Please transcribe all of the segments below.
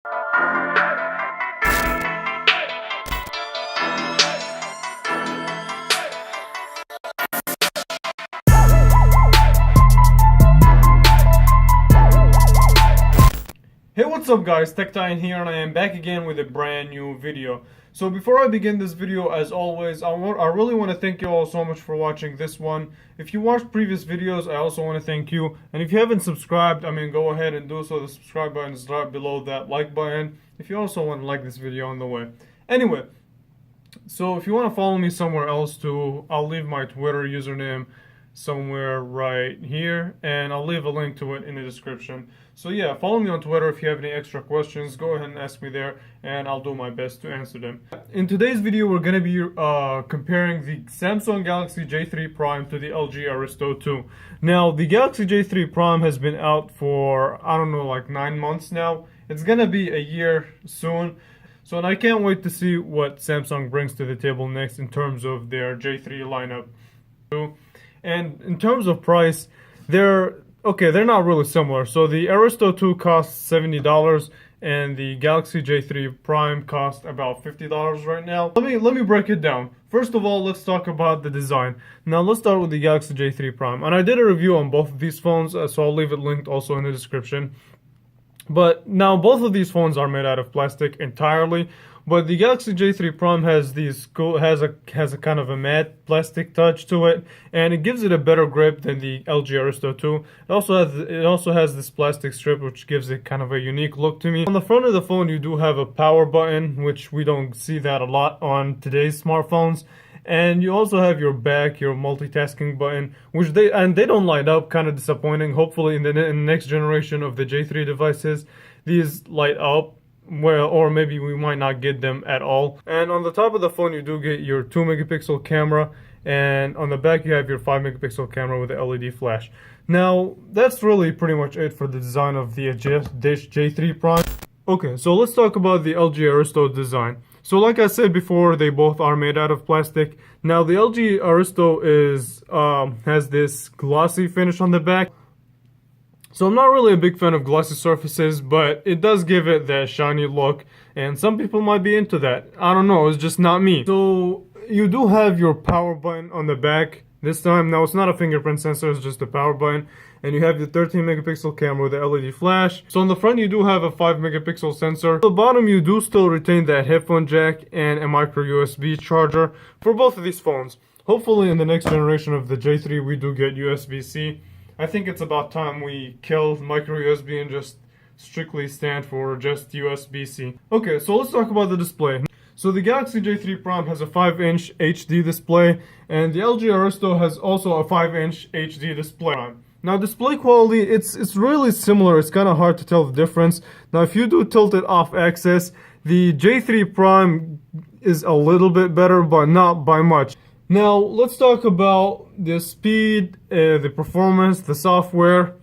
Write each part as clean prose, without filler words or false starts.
Hey, what's up guys, TechTitan here, and I am back again with a brand new video. So before I begin this video, as always, I really want to thank you all so much for watching this one. If you watched previous videos, I also want to thank you. And if you haven't subscribed, go ahead and do so. The subscribe button is right below that like button. If you also want to like this video on the way. Anyway, so if you want to follow me somewhere else too, I'll leave my Twitter username somewhere right here, and I'll leave a link to it in the description. So yeah, follow me on Twitter. If you have any extra questions, go ahead and ask me there, and I'll do my best to answer them. In today's video, we're going to be comparing the Samsung Galaxy J3 Prime to the LG Aristo 2. Now, the Galaxy J3 Prime has been out for, I don't know, like 9 months now. It's going to be a year soon. So, and I can't wait to see what Samsung brings to the table next in terms of their J3 lineup. And in terms of price, they're not really similar. So the Aristo 2 costs $70 and the Galaxy J3 Prime costs about $50 right now. Let me break it down. First of all, let's talk about the design. Now let's start with the Galaxy J3 Prime. And I did a review on both of these phones, so I'll leave it linked also in the description. But now both of these phones are made out of plastic entirely. But the Galaxy J3 Prime has a kind of a matte plastic touch to it, and it gives it a better grip than the LG Aristo 2. It also has this plastic strip, which gives it kind of a unique look to me. On the front of the phone, you do have a power button, which we don't see that a lot on today's smartphones. And you also have your back, your multitasking button, which they don't light up, kind of disappointing. Hopefully in the next generation of the J3 devices, these light up. Well, or maybe we might not get them at all. And on the top of the phone, you do get your 2 megapixel camera, and on the back you have your 5 megapixel camera with the LED flash. Now, that's really pretty much it for the design of the J3 Prime. Okay, so let's talk about the LG Aristo design. So like I said before, they both are made out of plastic. Now, the LG Aristo has this glossy finish on the back. So I'm not really a big fan of glossy surfaces, but it does give it that shiny look, and some people might be into that. I don't know, it's just not me. So you do have your power button on the back this time. Now it's not a fingerprint sensor, it's just a power button. And you have the 13 megapixel camera with the LED flash. So on the front you do have a 5 megapixel sensor. At the bottom you do still retain that headphone jack and a micro USB charger for both of these phones. Hopefully in the next generation of the J3 we do get USB-C. I think it's about time we kill micro USB and just strictly stand for just USB-C. Okay, so let's talk about the display. So the Galaxy J3 Prime has a 5-inch HD display, and the LG Aristo has also a 5-inch HD display. Now display quality, it's really similar. It's kind of hard to tell the difference. Now if you do tilt it off axis, the J3 Prime is a little bit better, but not by much. Now, let's talk about the speed, the performance, the software.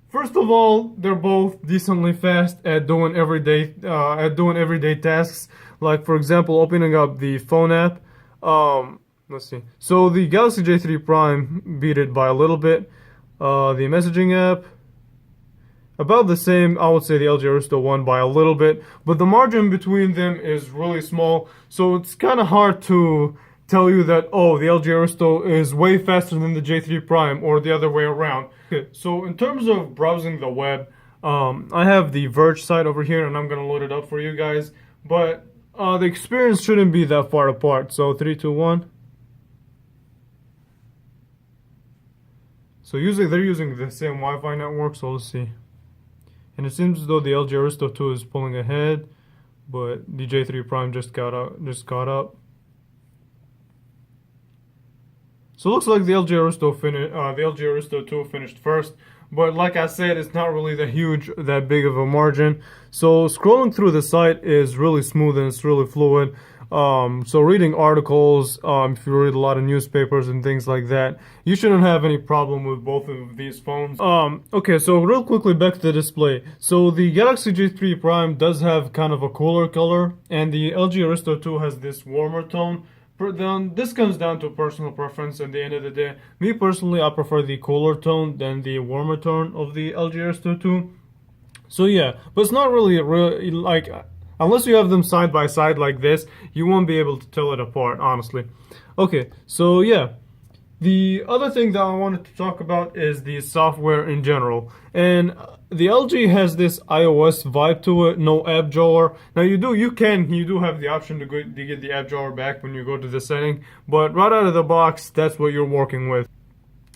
First of all, they're both decently fast at doing everyday tasks. Like, for example, opening up the phone app. Let's see. So the Galaxy J3 Prime beat it by a little bit. The messaging app, about the same. I would say the LG Aristo won by a little bit, but the margin between them is really small. So it's kind of hard to tell you that, oh, the LG Aristo is way faster than the J3 Prime, or the other way around. Okay, so in terms of browsing the web, I have the Verge site over here, and I'm going to load it up for you guys. But the experience shouldn't be that far apart. So 3, 2, 1. So usually they're using the same Wi-Fi network, so let's see. And it seems as though the LG Aristo 2 is pulling ahead, but the J3 Prime just caught up. So it looks like the LG Aristo 2 finished first, but like I said, it's not really that big of a margin. So scrolling through the site is really smooth and it's really fluid. So reading articles, if you read a lot of newspapers and things like that, you shouldn't have any problem with both of these phones. Okay, so real quickly back to the display. So the Galaxy J3 Prime does have kind of a cooler color, and the LG Aristo 2 has this warmer tone. This comes down to personal preference at the end of the day. Me personally, I prefer the cooler tone than the warmer tone of the LG Aristo 2. So yeah, but it's not really a real, like, unless you have them side by side like this, you won't be able to tell it apart, honestly. Okay, so yeah. The other thing that I wanted to talk about is the software in general. And the LG has this iOS vibe to it, no app drawer. Now you do have the option to get the app drawer back when you go to the setting, but right out of the box, that's what you're working with.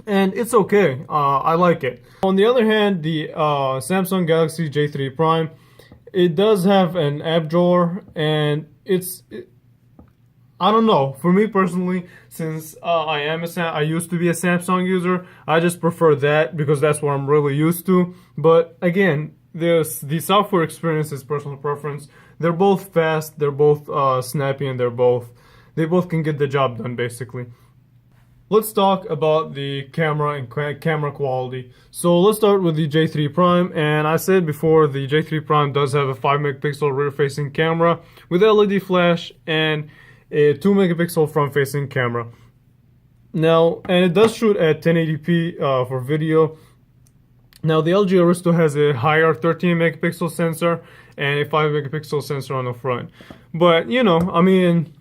And it's okay. I like it. On the other hand, the Samsung Galaxy J3 Prime, it does have an app drawer, and I don't know. For me personally, since I used to be a Samsung user, I just prefer that because that's what I'm really used to. But again, the software experience is personal preference. They're both fast, they're both snappy, and they both can get the job done basically. Let's talk about the camera and camera quality. So let's start with the J3 Prime, and I said before the J3 Prime does have a 5 megapixel rear-facing camera with LED flash and a 2 megapixel front-facing camera. Now, and it does shoot at 1080p for video. Now, the LG Aristo has a higher 13 megapixel sensor and a 5 megapixel sensor on the front. But, you know, I mean,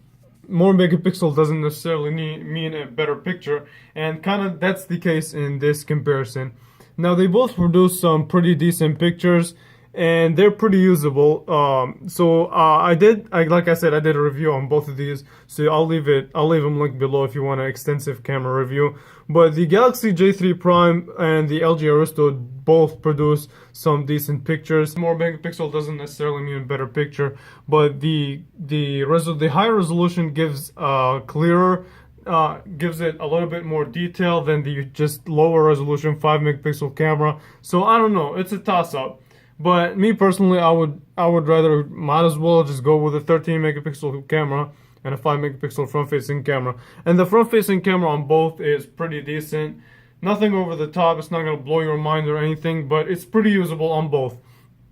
more megapixel doesn't necessarily mean a better picture, and kind of that's the case in this comparison. Now, they both produce some pretty decent pictures, and they're pretty usable. Like I said, I did a review on both of these, so I'll leave them linked below if you want an extensive camera review. But the Galaxy J3 Prime and the LG Aristo both produce some decent pictures. More megapixel doesn't necessarily mean a better picture, but the higher resolution gives gives it a little bit more detail than the just lower resolution 5 megapixel camera. So I don't know, it's a toss up. But me personally, I would rather, might as well just go with a 13 megapixel camera and a 5 megapixel front facing camera. And the front facing camera on both is pretty decent. Nothing over the top, it's not going to blow your mind or anything, but it's pretty usable on both.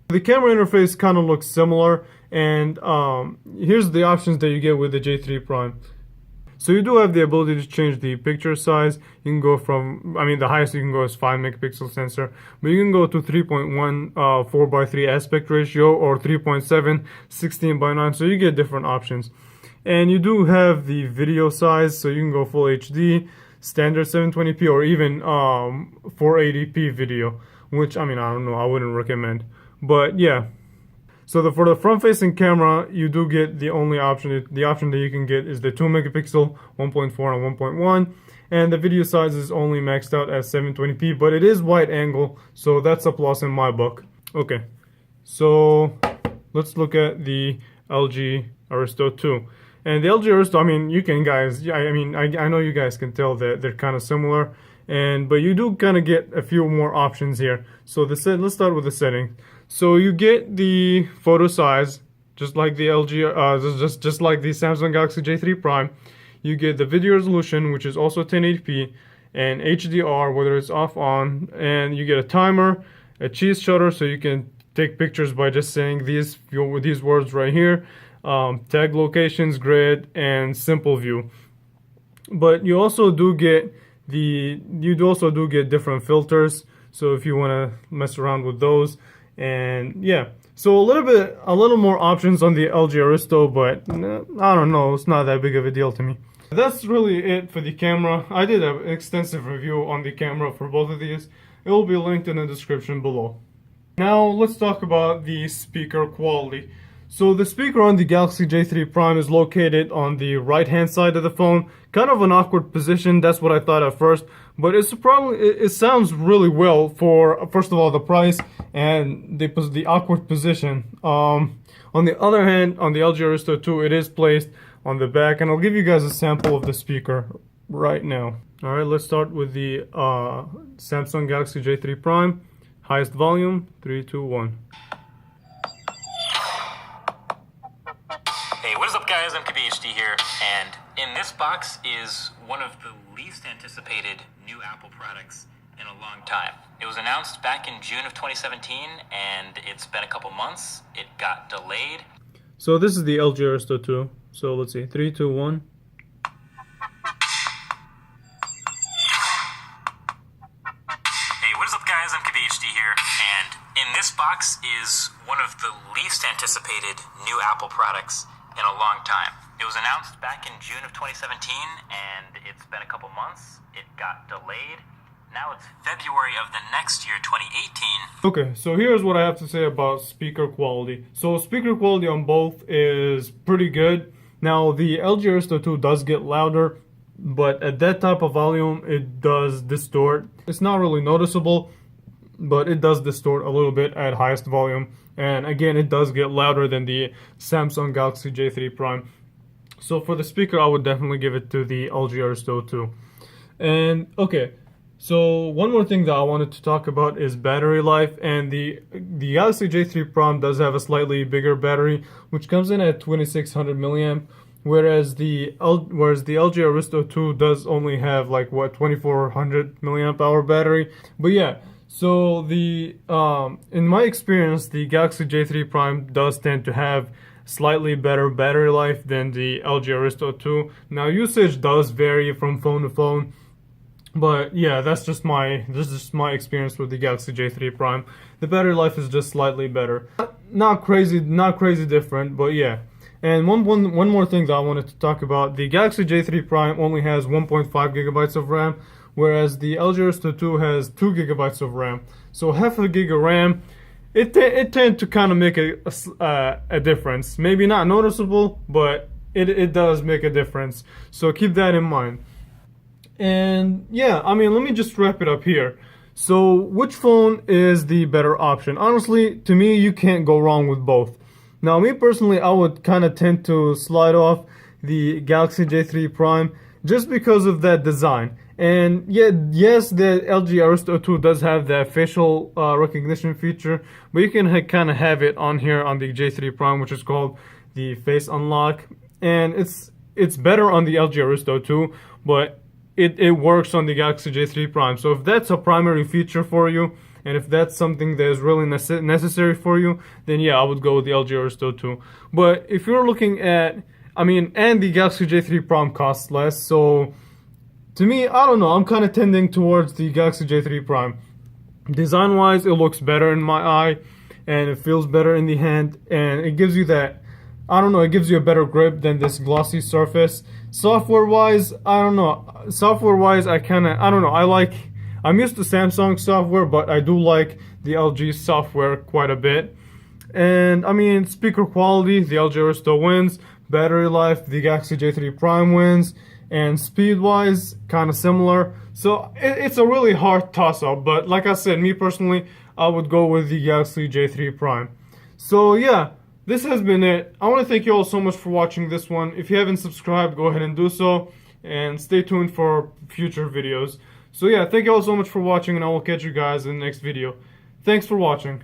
The camera interface kind of looks similar, and here's the options that you get with the J3 Prime. So you do have the ability to change the picture size. You can go from, I mean, the highest you can go is 5 megapixel sensor, but you can go to 3.1 4:3 aspect ratio or 3.7 16:9. So you get different options. And you do have the video size, so you can go full HD, standard 720p, or even 480p video, which, I mean, I don't know, I wouldn't recommend. But yeah. So for the front-facing camera, you do get the option that you can get is the 2 megapixel, 1.4 and 1.1, and the video size is only maxed out at 720p, but it is wide angle, so that's a plus in my book. Okay, so let's look at the LG Aristo 2. And the LG Aristo, I mean, I know you guys can tell that they're kind of similar, but you do kind of get a few more options here. So let's start with the settings. So you get the photo size, just like the just like the Samsung Galaxy J3 Prime. You get the video resolution, which is also 1080p, and HDR, whether it's off on, and you get a timer, a cheese shutter, so you can take pictures by just saying these words right here, tag locations, grid, and simple view. But you also do get different filters, so if you want to mess around with those. And yeah, so a little more options on the LG Aristo, but I don't know, it's not that big of a deal to me. That's really it for the camera. I did an extensive review on the camera for both of these. It will be linked in the description below. Now let's talk about the speaker quality. So the speaker on the Galaxy J3 Prime is located on the right hand side of the phone. Kind of an awkward position, that's what I thought at first. But it sounds really well for, first of all, the price and the awkward position. On the other hand, on the LG Aristo 2, it is placed on the back. And I'll give you guys a sample of the speaker right now. Alright, let's start with the Samsung Galaxy J3 Prime. Highest volume, 3, 2, 1. Hey, what is up guys, I'm KBHD here, and in this box is one of the least anticipated new Apple products in a long time. It was announced back in June of 2017, and it's been a couple months. It got delayed. So this is the LG Aristo 2. So let's see, 3, 2, 1. Hey, what is up guys, I'm KBHD here, and in this box anticipated new Apple products in a long time. It was announced back in June of 2017, and it's been a couple months. It got delayed. Now it's February of the next year, 2018. Okay, so here's what I have to say about speaker quality. So speaker quality on both is pretty good. Now the LG Aristo 2 does get louder, but at that type of volume it does distort. It's not really noticeable, but it does distort a little bit at highest volume. And again, it does get louder than the Samsung Galaxy J3 Prime. So for the speaker, I would definitely give it to the LG Aristo 2. And okay, so one more thing that I wanted to talk about is battery life, and the Galaxy J3 Prime does have a slightly bigger battery, which comes in at 2600 milliamp, whereas the LG Aristo 2 does only have like what 2400 milliamp hour battery. But yeah, so the in my experience, the Galaxy J3 Prime does tend to have slightly better battery life than the LG Aristo 2. Now usage does vary from phone to phone, but yeah, this is just my experience with the Galaxy J3 Prime. The battery life is just slightly better. Not crazy different, but yeah. And one more thing that I wanted to talk about, the Galaxy J3 Prime only has 1.5 gigabytes of RAM, whereas the LG Aristo 2 has 2 gigabytes of RAM. So half a gig of RAM, it tends to kind of make a difference. Maybe not noticeable, but it does make a difference. So keep that in mind. And yeah, I mean, let me just wrap it up here. So which phone is the better option? Honestly, to me, you can't go wrong with both. Now, me personally, I would kind of tend to slide off the Galaxy J3 Prime just because of that design. And yeah, yes, the LG Aristo 2 does have the facial recognition feature, but you can kind of have it on here on the J3 Prime, which is called the Face Unlock. And it's better on the LG Aristo 2, but it works on the Galaxy J3 Prime. So if that's a primary feature for you, and if that's something that is really necessary for you, then yeah, I would go with the LG Aristo 2. But if you're looking at, and the Galaxy J3 Prime costs less, so to me, I don't know, I'm kind of tending towards the Galaxy J3 Prime. Design-wise, it looks better in my eye, and it feels better in the hand, and it gives you that, I don't know, it gives you a better grip than this glossy surface. Software-wise, I don't know. Software-wise, I don't know, I'm used to Samsung software, but I do like the LG software quite a bit. And I mean, speaker quality, the LG Aristo wins. Battery life, the Galaxy J3 Prime wins. And speed-wise, kind of similar. So it's a really hard toss-up, but like I said, me personally, I would go with the Galaxy J3 Prime. So yeah, this has been it. I want to thank you all so much for watching this one. If you haven't subscribed, go ahead and do so. And stay tuned for future videos. So yeah, thank you all so much for watching, and I will catch you guys in the next video. Thanks for watching.